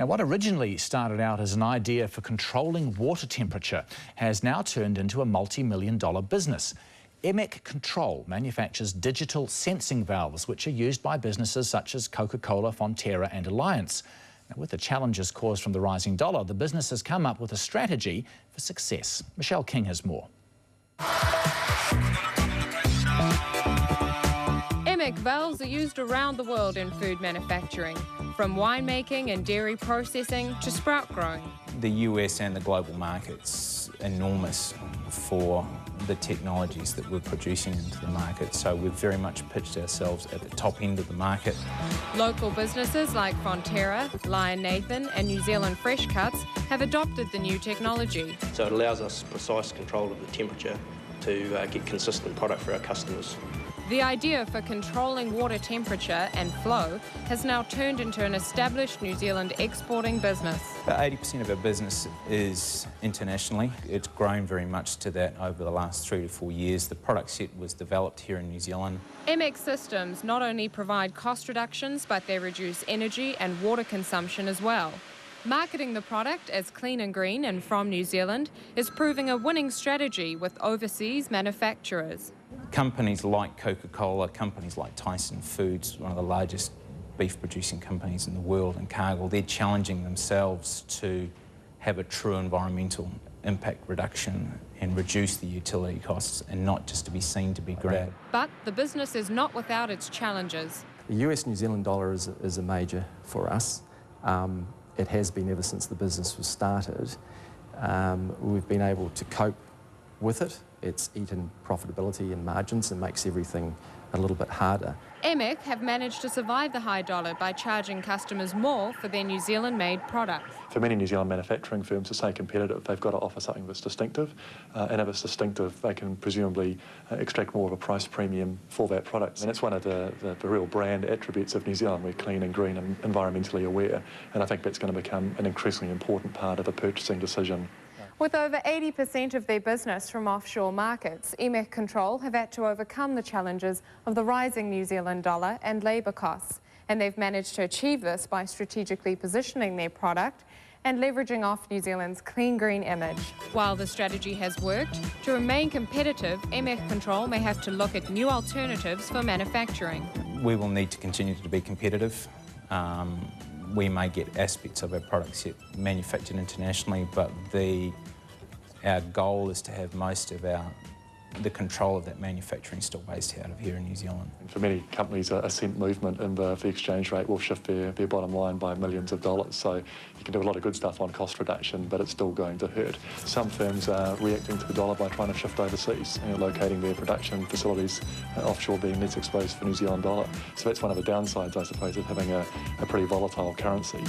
Now, what originally started out as an idea for controlling water temperature has now turned into a multi-million-dollar business. Emech Control manufactures digital sensing valves, which are used by businesses such as Coca-Cola, Fonterra and Alliance. Now, with the challenges caused from the rising dollar, the business has come up with a strategy for success. Michelle King has more. Emech valves are used around the world in food manufacturing, from winemaking and dairy processing to sprout growing. The US and the global market's enormous for the technologies that we're producing into the market, so we've very much pitched ourselves at the top end of the market. Local businesses like Fonterra, Lion Nathan and New Zealand Fresh Cuts have adopted the new technology. So it allows us precise control of the temperature to get consistent product for our customers. The idea for controlling water temperature and flow has now turned into an established New Zealand exporting business. About 80% of our business is internationally. It's grown very much to that over the last 3 to 4 years. The product set was developed here in New Zealand. Emech systems not only provide cost reductions, but they reduce energy and water consumption as well. Marketing the product as clean and green and from New Zealand is proving a winning strategy with overseas manufacturers. Companies like Coca-Cola, companies like Tyson Foods, one of the largest beef producing companies in the world, and Cargill, they're challenging themselves to have a true environmental impact reduction and reduce the utility costs and not just to be seen to be green. But the business is not without its challenges. The US-New Zealand dollar is a major for us. It has been ever since the business was started. We've been able to cope with it. It's eaten profitability and margins and makes everything a little bit harder. Emech have managed to survive the high dollar by charging customers more for their New Zealand-made products. For many New Zealand manufacturing firms to stay competitive, they've got to offer something that's distinctive, and if it's distinctive, they can presumably extract more of a price premium for that product. And it's one of the real brand attributes of New Zealand. We're clean and green and environmentally aware, and I think that's going to become an increasingly important part of the purchasing decision. With over 80% of their business from offshore markets, Emech Control have had to overcome the challenges of the rising New Zealand dollar and labour costs. And they've managed to achieve this by strategically positioning their product and leveraging off New Zealand's clean green image. While the strategy has worked, to remain competitive, Emech Control may have to look at new alternatives for manufacturing. We will need to continue to be competitive. We may get aspects of our product set manufactured internationally, but our goal is to have most of the control of that manufacturing still based out of here in New Zealand. And for many companies, a cent movement in the exchange rate will shift their bottom line by millions of dollars. So you can do a lot of good stuff on cost reduction, but it's still going to hurt. Some firms are reacting to the dollar by trying to shift overseas, locating their production facilities offshore, being less exposed for New Zealand dollar. So that's one of the downsides, I suppose, of having a pretty volatile currency.